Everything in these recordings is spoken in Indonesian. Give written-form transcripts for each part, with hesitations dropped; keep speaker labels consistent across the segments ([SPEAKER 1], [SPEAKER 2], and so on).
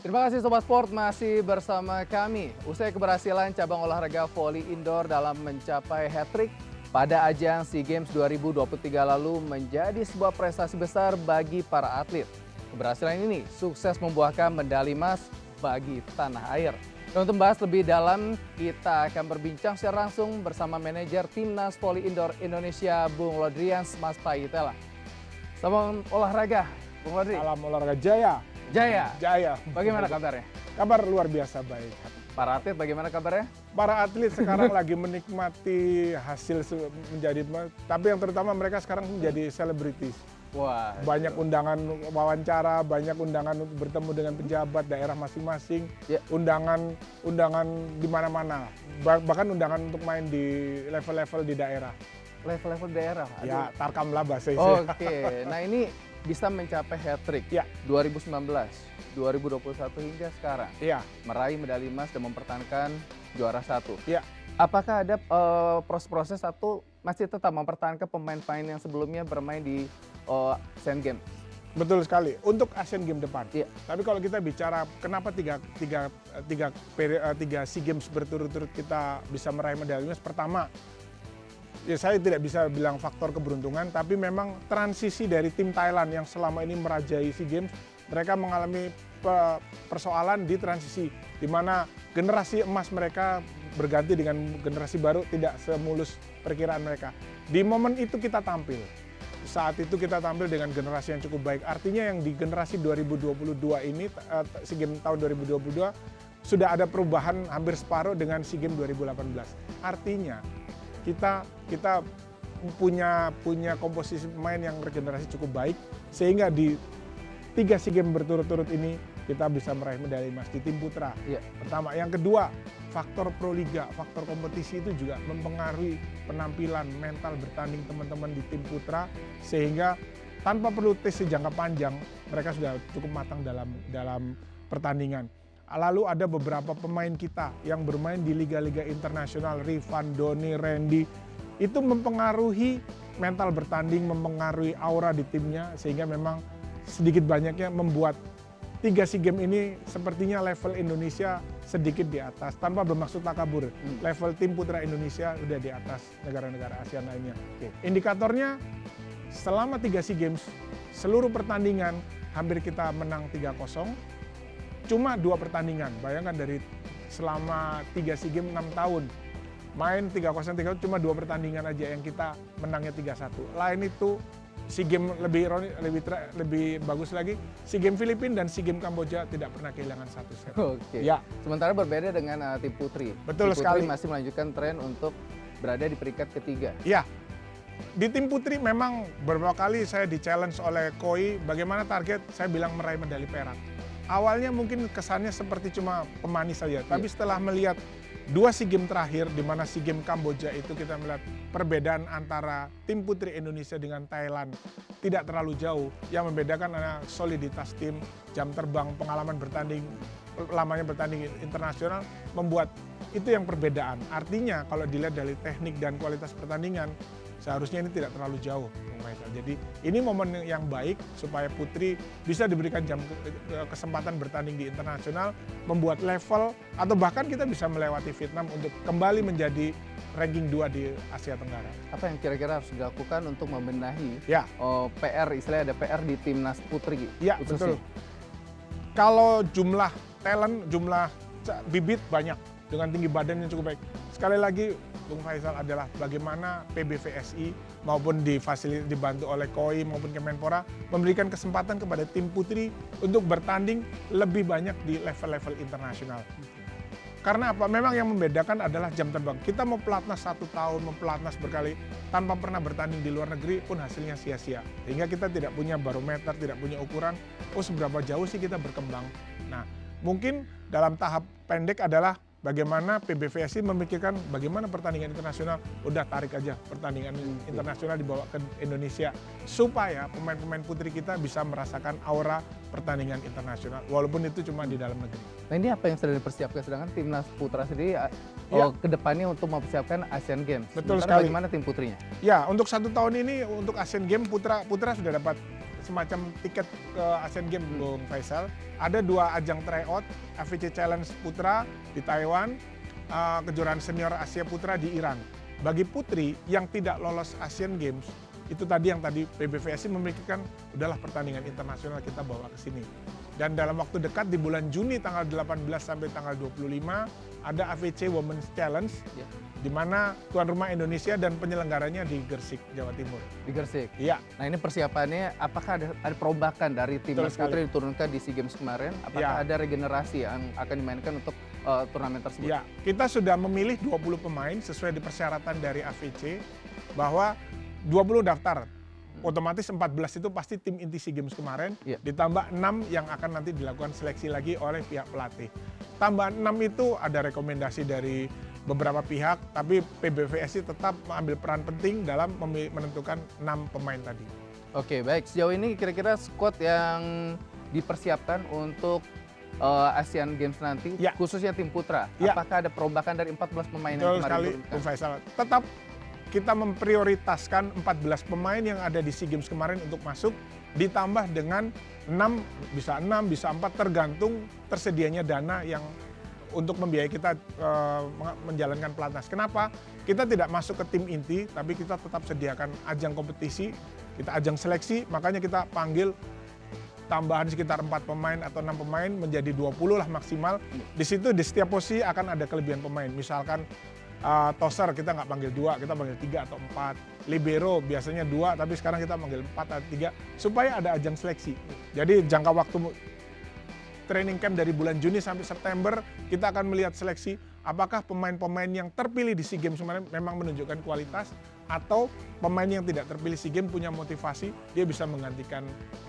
[SPEAKER 1] Terima kasih Sobat Sport masih bersama kami. Usai keberhasilan cabang olahraga voli indoor dalam mencapai hat-trick pada ajang SEA Games 2023 lalu menjadi sebuah prestasi besar bagi para atlet. Keberhasilan ini sukses membuahkan medali emas bagi tanah air. Dan untuk membahas lebih dalam, kita akan berbincang secara langsung bersama manajer Timnas Voli Indoor Indonesia, Bung Lodrians Mas Payitela. Salam olahraga, Bung Lodri.
[SPEAKER 2] Salam olahraga Jaya.
[SPEAKER 1] Jaya. Bagaimana kabarnya?
[SPEAKER 2] Kabar luar biasa baik.
[SPEAKER 1] Para atlet bagaimana kabarnya?
[SPEAKER 2] Para atlet sekarang lagi menikmati hasil menjadi, tapi yang terutama mereka sekarang menjadi selebritis.
[SPEAKER 1] Wah,
[SPEAKER 2] banyak undangan wawancara, banyak undangan untuk bertemu dengan pejabat daerah masing-masing,
[SPEAKER 1] ya.
[SPEAKER 2] undangan di mana-mana, bahkan undangan untuk main di level-level di daerah.
[SPEAKER 1] Level-level daerah?
[SPEAKER 2] Ya, tarkam lah bahasa Indonesia.
[SPEAKER 1] Oke, nah ini bisa mencapai hat-trick
[SPEAKER 2] ya.
[SPEAKER 1] 2019, 2021 hingga sekarang.
[SPEAKER 2] Iya.
[SPEAKER 1] Meraih medali emas dan mempertahankan juara 1.
[SPEAKER 2] Iya.
[SPEAKER 1] Apakah ada proses-proses atau masih tetap mempertahankan pemain-pemain yang sebelumnya bermain di Asian Games?
[SPEAKER 2] Betul sekali, untuk Asian Games depan.
[SPEAKER 1] Iya.
[SPEAKER 2] Tapi kalau kita bicara kenapa tiga SEA Games berturut-turut kita bisa meraih medali emas, pertama, ya saya tidak bisa bilang faktor keberuntungan, tapi memang transisi dari tim Thailand yang selama ini merajai SEA Games, mereka mengalami persoalan di transisi, di mana generasi emas mereka berganti dengan generasi baru tidak semulus perkiraan mereka. Di momen itu kita tampil. Saat itu kita tampil dengan generasi yang cukup baik. Artinya yang di generasi 2022 ini, SEA Games tahun 2022, sudah ada perubahan hampir separuh dengan SEA Games 2018. Artinya kita punya komposisi pemain yang regenerasi cukup baik, sehingga di 3 SEA Games berturut-turut ini kita bisa meraih medali emas di tim putra.
[SPEAKER 1] Iya.
[SPEAKER 2] Pertama, yang kedua, faktor proliga, faktor kompetisi itu juga mempengaruhi penampilan mental bertanding teman-teman di tim putra, sehingga tanpa perlu tes jangka panjang mereka sudah cukup matang dalam pertandingan. Lalu ada beberapa pemain kita yang bermain di liga-liga internasional, Rifan, Doni, Randy, itu mempengaruhi mental bertanding, mempengaruhi aura di timnya, sehingga memang sedikit banyaknya membuat 3 SEA Games ini sepertinya level Indonesia sedikit di atas, tanpa bermaksud takabur. Level tim putra Indonesia sudah di atas negara-negara ASEAN lainnya. Indikatornya, selama 3 SEA Games, seluruh pertandingan hampir kita menang 3-0, cuma 2 pertandingan. Bayangkan dari selama 3 SEA Games 6 tahun, main 3-0, cuma 2 pertandingan aja yang kita menangnya 3-1. Lain itu SEA Games lebih bagus lagi, SEA Games Filipina dan SEA Games Kamboja tidak pernah kehilangan 1 set.
[SPEAKER 1] Oke.
[SPEAKER 2] Ya.
[SPEAKER 1] Sementara berbeda dengan tim putri.
[SPEAKER 2] Betul
[SPEAKER 1] tim
[SPEAKER 2] sekali.
[SPEAKER 1] Putri masih melanjutkan tren untuk berada di peringkat ketiga.
[SPEAKER 2] Ya. Di tim putri memang beberapa kali saya di-challenge oleh Koi, bagaimana target, saya bilang meraih medali perak. Awalnya mungkin kesannya seperti cuma pemanis saja, tapi setelah melihat 2 SEA Games terakhir, di mana SEA Games Kamboja itu kita melihat perbedaan antara tim putri Indonesia dengan Thailand tidak terlalu jauh. Yang membedakan adalah soliditas tim, jam terbang, pengalaman bertanding, lamanya bertanding internasional, membuat itu yang perbedaan. Artinya kalau dilihat dari teknik dan kualitas pertandingan, seharusnya ini tidak terlalu jauh, Bung Faisal. Jadi ini momen yang baik supaya putri bisa diberikan kesempatan bertanding di internasional, membuat level, atau bahkan kita bisa melewati Vietnam untuk kembali menjadi ranking 2 di Asia Tenggara.
[SPEAKER 1] Apa yang kira-kira harus dilakukan untuk membenahi PR, istilahnya ada PR di timnas putri?
[SPEAKER 2] Ya,
[SPEAKER 1] khususnya?
[SPEAKER 2] betul. Kalau jumlah talent, jumlah bibit banyak, dengan tinggi badan yang cukup baik. Sekali lagi, Bung Faisal, adalah bagaimana PBVSI maupun dibantu oleh KOI maupun Kemenpora memberikan kesempatan kepada tim putri untuk bertanding lebih banyak di level-level internasional. Karena apa? Memang yang membedakan adalah jam terbang. Kita mau pelatnas 1 tahun, mau pelatnas berkali, tanpa pernah bertanding di luar negeri pun hasilnya sia-sia. Sehingga kita tidak punya barometer, tidak punya ukuran, seberapa jauh sih kita berkembang. Nah, mungkin dalam tahap pendek adalah bagaimana PBVSI memikirkan bagaimana pertandingan internasional, udah tarik aja pertandingan internasional dibawa ke Indonesia, supaya pemain-pemain putri kita bisa merasakan aura pertandingan internasional, walaupun itu cuma di dalam negeri.
[SPEAKER 1] Nah, ini apa yang sedang dipersiapkan, sedangkan timnas putra sendiri ke depannya untuk mempersiapkan Asian Games?
[SPEAKER 2] Betul
[SPEAKER 1] sekali.
[SPEAKER 2] sekali.
[SPEAKER 1] Bagaimana tim putrinya?
[SPEAKER 2] Ya, untuk 1 tahun ini, untuk Asian Games putra sudah dapat semacam tiket ke Asian Games, Bung Faisal. Ada 2 ajang tryout, AFC Challenge Putra di Taiwan, kejuaraan senior Asia Putra di Iran. Bagi putri yang tidak lolos Asian Games, itu tadi yang tadi PBVSI memikirkan, udahlah pertandingan internasional kita bawa ke sini. Dan dalam waktu dekat di bulan Juni tanggal 18 sampai tanggal 25 ada AFC Women's Challenge, di mana tuan rumah Indonesia dan penyelenggaranya di Gresik, Jawa Timur.
[SPEAKER 1] Di Gresik?
[SPEAKER 2] Iya.
[SPEAKER 1] Nah ini persiapannya, apakah ada perombakan dari timnas putri diturunkan di SEA Games kemarin? Apakah ada regenerasi yang akan dimainkan untuk turnamen tersebut?
[SPEAKER 2] Ya, kita sudah memilih 20 pemain sesuai di persyaratan dari AFC, bahwa 20 daftar. Otomatis 14 itu pasti tim inti SEA Games kemarin, ditambah 6 yang akan nanti dilakukan seleksi lagi oleh pihak pelatih. Tambahan 6 itu ada rekomendasi dari beberapa pihak, tapi PBVSI tetap mengambil peran penting dalam menentukan 6 pemain tadi.
[SPEAKER 1] Oke, baik. Sejauh ini kira-kira skuad yang dipersiapkan untuk Asian Games nanti, khususnya tim putra, apakah ada perombakan dari 14 pemain yang kemarin
[SPEAKER 2] Bung Faisal. Tetap kita memprioritaskan 14 pemain yang ada di SEA Games kemarin untuk masuk, ditambah dengan 6, bisa 4, tergantung tersedianya dana yang untuk membiayai kita menjalankan pelatnas. Kenapa? Kita tidak masuk ke tim inti, tapi kita tetap sediakan ajang kompetisi, kita ajang seleksi, makanya kita panggil tambahan sekitar 4 pemain atau 6 pemain menjadi 20 lah maksimal. Di situ di setiap posisi akan ada kelebihan pemain. Misalkan toser kita nggak panggil 2, kita panggil 3 atau 4. Libero biasanya 2, tapi sekarang kita panggil 4 atau 3 supaya ada ajang seleksi. Jadi jangka waktu training camp dari bulan Juni sampai September kita akan melihat seleksi apakah pemain-pemain yang terpilih di SEA Games kemarin memang menunjukkan kualitas atau pemain yang tidak terpilih SEA Games punya motivasi dia bisa menggantikan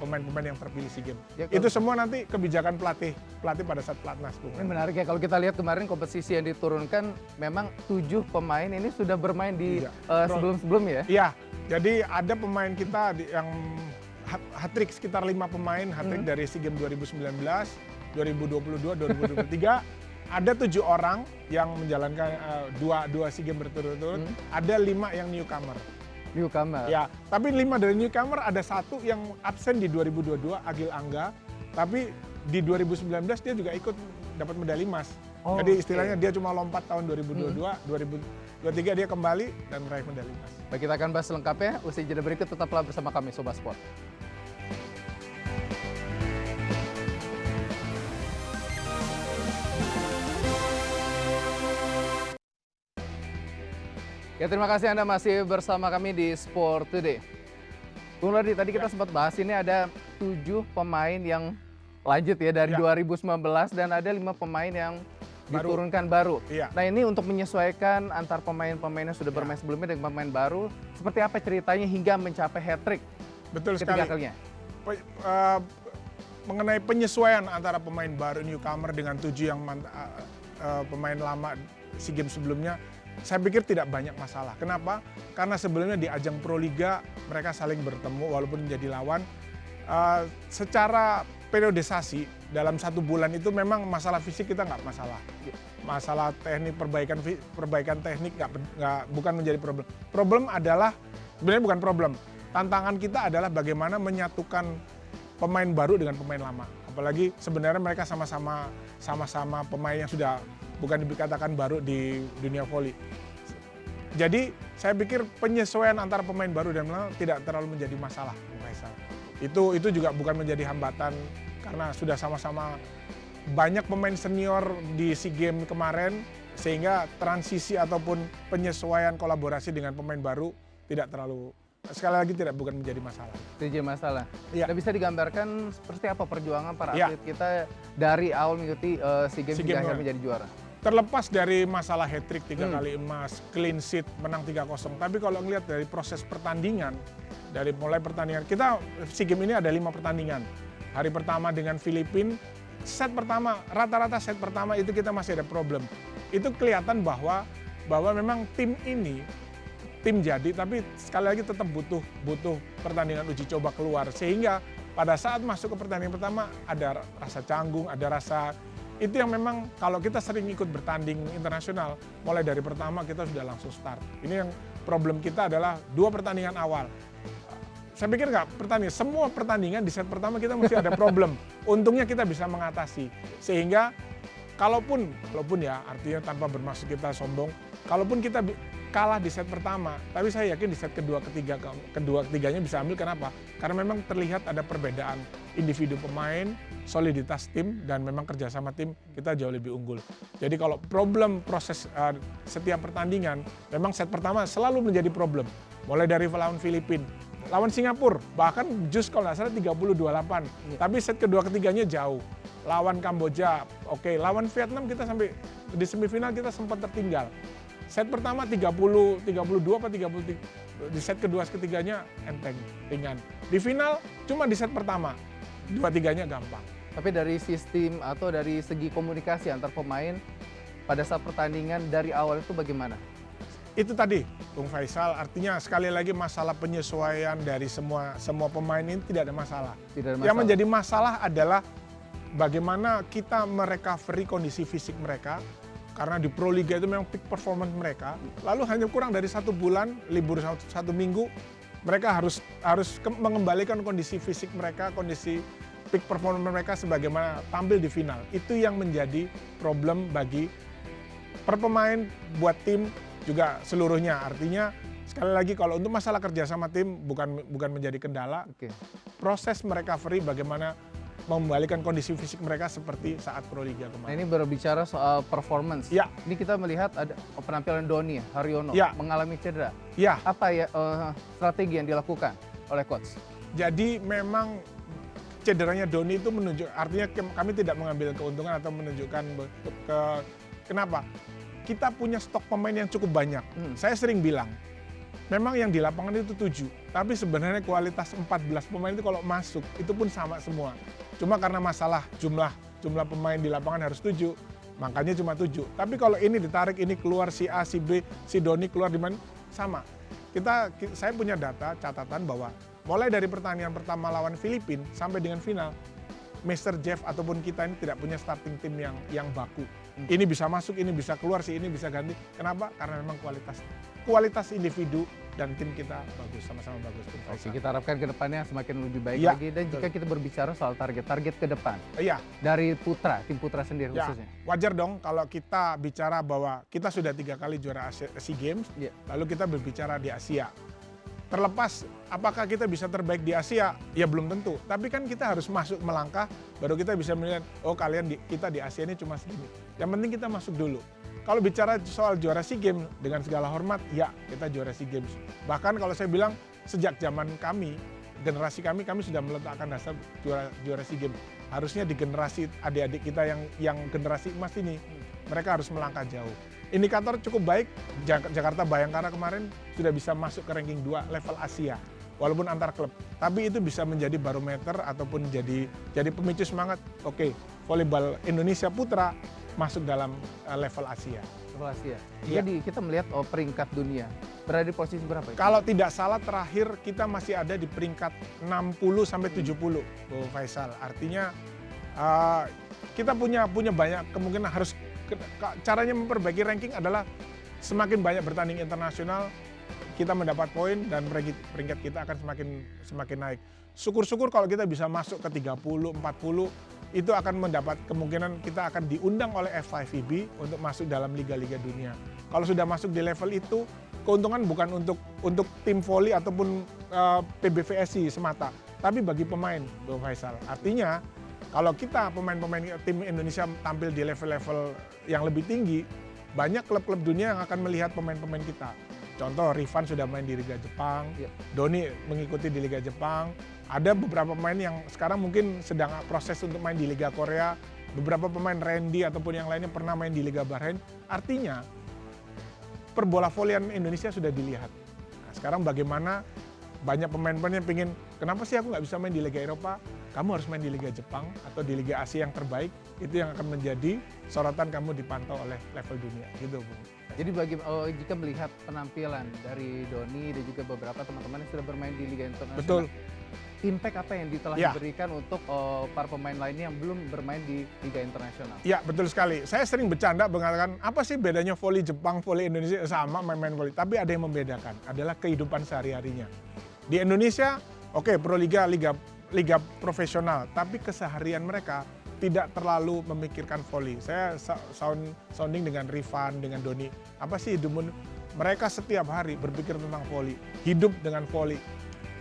[SPEAKER 2] pemain-pemain yang terpilih SEA Games. Ya, itu semua nanti kebijakan pelatih pada saat pelatnas.
[SPEAKER 1] Ini menarik ya, kalau kita lihat kemarin kompetisi yang diturunkan memang 7 pemain ini sudah bermain di sebelum-sebelumnya ya?
[SPEAKER 2] Iya, jadi ada pemain kita yang hat-trick sekitar 5 pemain, hat-trick dari SEA Games 2019, 2022, 2023. Ada 7 orang yang menjalankan dua SEA Games berturut-turut, ada 5 yang newcomer.
[SPEAKER 1] Newcomer? Ya,
[SPEAKER 2] tapi 5 dari newcomer ada 1 yang absen di 2022, Agil Angga, tapi di 2019 dia juga ikut dapat medali emas. Jadi istilahnya dia cuma lompat tahun 2022, 2023 dia kembali dan meraih medali emas.
[SPEAKER 1] Baik, kita akan bahas lengkapnya, usai jeda berikut tetaplah bersama kami Sobat Sport. Ya, terima kasih Anda masih bersama kami di Sport Today. Bung Lodi, tadi kita sempat bahas ini ada 7 pemain yang lanjut ya dari 2019 dan ada 5 pemain yang diturunkan baru. Nah, ini untuk menyesuaikan antar pemain-pemain yang sudah bermain sebelumnya dengan pemain baru, seperti apa ceritanya hingga mencapai hat-trick?
[SPEAKER 2] Betul sekali.
[SPEAKER 1] Kalinya.
[SPEAKER 2] Mengenai penyesuaian antara pemain baru newcomer dengan 7 yang pemain lama SEA Games sebelumnya, saya pikir tidak banyak masalah. Kenapa? Karena sebelumnya di ajang Proliga mereka saling bertemu walaupun menjadi lawan. Secara periodisasi dalam 1 bulan itu memang masalah fisik kita nggak masalah. Masalah teknik, perbaikan teknik bukan menjadi problem. Problem adalah, sebenarnya bukan problem. Tantangan kita adalah bagaimana menyatukan pemain baru dengan pemain lama. Apalagi sebenarnya mereka sama-sama pemain yang sudah bukan dikatakan baru di dunia voli. Jadi saya pikir penyesuaian antara pemain baru dan lama tidak terlalu menjadi masalah. Itu juga bukan menjadi hambatan karena sudah sama-sama banyak pemain senior di SEA Games kemarin sehingga transisi ataupun penyesuaian kolaborasi dengan pemain baru tidak terlalu, sekali lagi bukan menjadi masalah.
[SPEAKER 1] Tidak masalah. Ya. Bisa digambarkan seperti apa perjuangan para atlet kita dari awal mengikuti SEA Games hingga akhirnya menjadi juara?
[SPEAKER 2] Terlepas dari masalah hat-trick 3 kali emas, clean sheet, menang 3-0. Tapi kalau ngelihat dari proses pertandingan, dari mulai pertandingan, kita SEA Games ini ada 5 pertandingan. Hari pertama dengan Filipina, set pertama, rata-rata set pertama itu kita masih ada problem. Itu kelihatan bahwa memang tim ini, tim jadi, tapi sekali lagi tetap butuh pertandingan uji coba keluar. Sehingga pada saat masuk ke pertandingan pertama, ada rasa canggung, ada rasa. Itu yang memang kalau kita sering ikut bertanding internasional, mulai dari pertama kita sudah langsung start. Ini yang problem kita adalah 2 pertandingan awal. saya pikir semua pertandingan di set pertama kita mesti ada problem. Untungnya kita bisa mengatasi. Sehingga kalaupun ya, artinya tanpa bermaksud kita sombong, kalaupun kita kalah di set pertama, tapi saya yakin di set ketiganya bisa ambil. Kenapa? Karena memang terlihat ada perbedaan individu pemain, soliditas tim, dan memang kerjasama tim kita jauh lebih unggul. Jadi kalau problem proses setiap pertandingan, memang set pertama selalu menjadi problem. Mulai dari lawan Filipina, lawan Singapura, bahkan just kalau nggak salah 30-28. Tapi set ketiganya jauh. Lawan Kamboja, oke. Lawan Vietnam kita sampai di semifinal kita sempat tertinggal. Set pertama 32 apa 33, di set ketiganya enteng, ringan. Di final cuma di set pertama, 2-3-nya gampang.
[SPEAKER 1] Tapi dari sistem atau dari segi komunikasi antar pemain pada saat pertandingan dari awal itu bagaimana?
[SPEAKER 2] Itu tadi, Bung Faisal, artinya sekali lagi masalah penyesuaian dari semua pemain ini tidak ada masalah.
[SPEAKER 1] Tidak ada masalah.
[SPEAKER 2] Yang menjadi masalah adalah bagaimana kita merecovery kondisi fisik mereka, karena di Pro Liga itu memang peak performance mereka, lalu hanya kurang dari 1 bulan, libur 1 minggu, mereka harus mengembalikan kondisi fisik mereka, kondisi peak performance mereka sebagaimana tampil di final. Itu yang menjadi problem bagi per pemain, buat tim, juga seluruhnya. Artinya sekali lagi kalau untuk masalah kerjasama tim bukan menjadi kendala. Proses merecovery bagaimana mengembalikan kondisi fisik mereka seperti saat Pro Liga kemarin.
[SPEAKER 1] Nah, ini berbicara soal performance.
[SPEAKER 2] Ya.
[SPEAKER 1] Ini kita melihat ada penampilan Doni Haryono mengalami cedera.
[SPEAKER 2] Ya.
[SPEAKER 1] Apa ya strategi yang dilakukan oleh coach?
[SPEAKER 2] Jadi memang cederanya Doni itu artinya kami tidak mengambil keuntungan atau menunjukkan kenapa? Kita punya stok pemain yang cukup banyak. Saya sering bilang, memang yang di lapangan itu 7, tapi sebenarnya kualitas 14 pemain itu kalau masuk itu pun sama semua. Cuma karena masalah jumlah pemain di lapangan harus 7, makanya cuma 7. Tapi kalau ini ditarik, ini keluar si A, si B, si Doni keluar di mana, sama. Saya punya data, catatan bahwa mulai dari pertandingan pertama lawan Filipina sampai dengan final, Mr. Jeff ataupun kita ini tidak punya starting tim yang baku. Ini bisa masuk, ini bisa keluar, ini bisa ganti. Kenapa? Karena memang kualitas individu dan tim kita bagus, sama-sama bagus.
[SPEAKER 1] Oke, kita harapkan ke depannya semakin lebih baik lagi. Dan jika kita berbicara soal target ke depan, dari tim Putra sendiri khususnya.
[SPEAKER 2] Wajar dong kalau kita bicara bahwa kita sudah 3 kali juara SEA Games, lalu kita berbicara di Asia. Terlepas apakah kita bisa terbaik di Asia, ya belum tentu. Tapi kan kita harus masuk melangkah, baru kita bisa melihat, oh kita di Asia ini cuma segini. Yang penting kita masuk dulu. Kalau bicara soal juara SEA Games, dengan segala hormat, ya kita juara SEA Games. Bahkan kalau saya bilang, sejak zaman generasi kami sudah meletakkan dasar juara SEA Games. Harusnya di generasi adik-adik kita yang generasi emas ini, mereka harus melangkah jauh. Indikator cukup baik, Jakarta Bayangkara kemarin sudah bisa masuk ke ranking 2 level Asia, walaupun antar klub. Tapi itu bisa menjadi barometer ataupun jadi pemicu semangat, oke, volleyball Indonesia Putra masuk dalam level Asia.
[SPEAKER 1] Level Asia. Jadi kita melihat peringkat dunia, berada di posisi berapa?
[SPEAKER 2] Kalau tidak salah terakhir kita masih ada di peringkat 60 sampai 70, Bu Faisal. Artinya kita punya banyak kemungkinan caranya memperbaiki ranking adalah semakin banyak bertanding internasional, kita mendapat poin dan peringkat kita akan semakin naik. Syukur-syukur kalau kita bisa masuk ke 30, 40, itu akan mendapat kemungkinan kita akan diundang oleh F5VB untuk masuk dalam liga-liga dunia. Kalau sudah masuk di level itu, keuntungan bukan untuk tim voli ataupun PBVSI semata, tapi bagi pemain, Bung Faisal. Artinya, kalau kita pemain-pemain tim Indonesia tampil di level-level yang lebih tinggi, banyak klub-klub dunia yang akan melihat pemain-pemain kita. Contoh, Rifan sudah main di Liga Jepang, Doni mengikuti di Liga Jepang, ada beberapa pemain yang sekarang mungkin sedang proses untuk main di Liga Korea, beberapa pemain Randy ataupun yang lainnya pernah main di Liga Bahrain. Artinya, perbola volian Indonesia sudah dilihat. Nah, sekarang bagaimana banyak pemain-pemain yang pengen, kenapa sih aku nggak bisa main di Liga Eropa? Kamu harus main di Liga Jepang atau di Liga Asia yang terbaik, itu yang akan menjadi sorotan kamu dipantau oleh level dunia, gitu Bu.
[SPEAKER 1] Jadi jika melihat penampilan dari Doni dan juga beberapa teman-teman yang sudah bermain di Liga Internasional,
[SPEAKER 2] betul.
[SPEAKER 1] Impact apa yang telah diberikan untuk para pemain lainnya yang belum bermain di Liga Internasional? Ya,
[SPEAKER 2] betul sekali. Saya sering bercanda mengatakan, apa sih bedanya voli Jepang, voli Indonesia, sama main-main voli. Tapi ada yang membedakan, adalah kehidupan sehari-harinya. Di Indonesia, Oke, Proliga liga profesional, tapi keseharian mereka tidak terlalu memikirkan voli. Saya sounding dengan Rifan, dengan Doni. Apa sih hidupmu? Mereka setiap hari berpikir tentang voli, hidup dengan voli.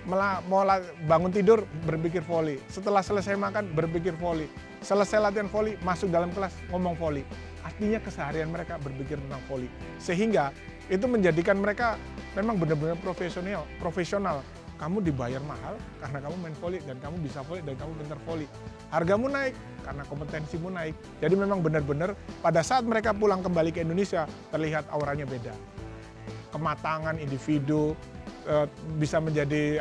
[SPEAKER 2] Mau bangun tidur berpikir voli. Setelah selesai makan berpikir voli. Selesai latihan voli masuk dalam kelas ngomong voli. Artinya keseharian mereka berpikir tentang voli. Sehingga itu menjadikan mereka memang benar-benar profesional. Kamu dibayar mahal karena kamu main voli dan kamu bisa voli dan kamu pintar voli. Hargamu naik karena kompetensimu naik. Jadi memang benar-benar pada saat mereka pulang kembali ke Indonesia terlihat auranya beda. Kematangan individu bisa menjadi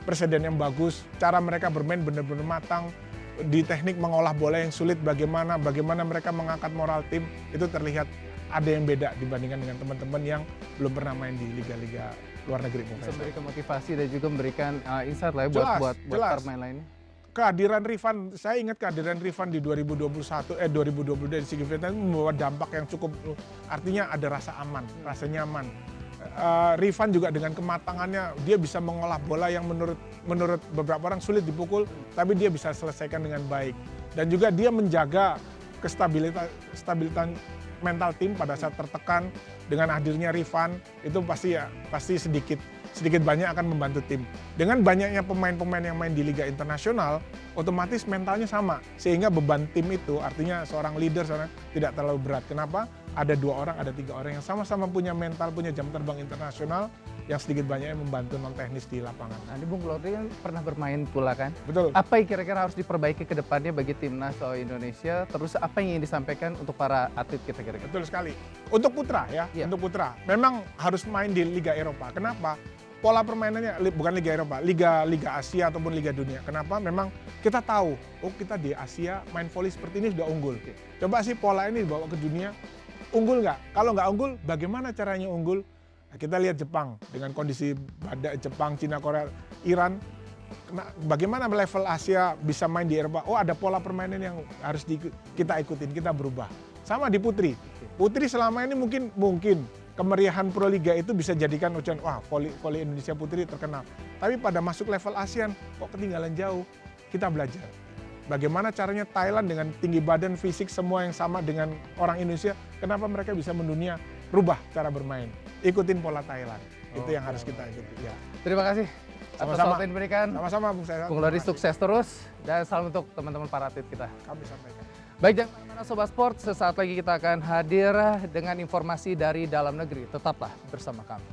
[SPEAKER 2] presiden yang bagus. Cara mereka bermain benar-benar matang. Di teknik mengolah bola yang sulit bagaimana mereka mengangkat moral tim itu terlihat ada yang beda dibandingkan dengan teman-teman yang belum pernah main di liga-liga luar negeri.
[SPEAKER 1] Bisa memberikan motivasi dan juga memberikan insight lah ya buat pemain lainnya.
[SPEAKER 2] Kehadiran Rifan, saya ingat kehadiran Rifan di 2022 di SEA Games Vietnam membawa dampak yang cukup, artinya ada rasa aman, rasa nyaman. Rifan juga dengan kematangannya, dia bisa mengolah bola yang menurut beberapa orang sulit dipukul, tapi dia bisa selesaikan dengan baik. Dan juga dia menjaga stabilitas mental tim pada saat tertekan. Dengan hadirnya Rifan, itu pasti sedikit banyak akan membantu tim. Dengan banyaknya pemain-pemain yang main di liga internasional, otomatis mentalnya sama. Sehingga beban tim itu, artinya seorang leader tidak terlalu berat. Kenapa? Ada 2 orang, ada 3 orang yang sama-sama punya mental, punya jam terbang internasional, yang sedikit banyaknya membantu non-teknis di lapangan.
[SPEAKER 1] Nah, ini Bung Lodri kan pernah bermain pula kan?
[SPEAKER 2] Betul.
[SPEAKER 1] Apa yang kira-kira harus diperbaiki ke depannya bagi timnas Indonesia? Terus apa yang ingin disampaikan untuk para atlet kita kira-kira?
[SPEAKER 2] Betul sekali. Untuk putra ya, untuk putra. Memang harus main di Liga Eropa. Kenapa? Pola permainannya bukan Liga Eropa, Liga Asia ataupun Liga Dunia. Kenapa? Memang kita tahu, kita di Asia main voli seperti ini sudah unggul. Coba sih pola ini dibawa ke dunia, unggul nggak? Kalau nggak unggul, bagaimana caranya unggul? Nah, kita lihat Jepang dengan kondisi badai Jepang, Cina, Korea, Iran. Bagaimana level Asia bisa main di Eropa? Ada pola permainan yang harus kita ikutin, kita berubah. Sama di putri. Putri selama ini mungkin kemeriahan Proliga itu bisa jadikan ujian, voli Indonesia putri terkenal. Tapi pada masuk level ASEAN, kok ketinggalan jauh? Kita belajar. Bagaimana caranya Thailand dengan tinggi badan, fisik semua yang sama dengan orang Indonesia, kenapa mereka bisa mendunia? Rubah cara bermain. Ikutin pola Thailand. Itu yang harus kita ikuti. Ya.
[SPEAKER 1] Terima kasih atas waktu yang diberikan.
[SPEAKER 2] Sama-sama, Bung Saya.
[SPEAKER 1] Bung Lodri sukses terus dan salam untuk teman-teman para atlet kita.
[SPEAKER 2] Kami sampaikan.
[SPEAKER 1] Baik, jangan kemana-mana Sobat Sport, sesaat lagi kita akan hadir dengan informasi dari dalam negeri. Tetaplah bersama kami.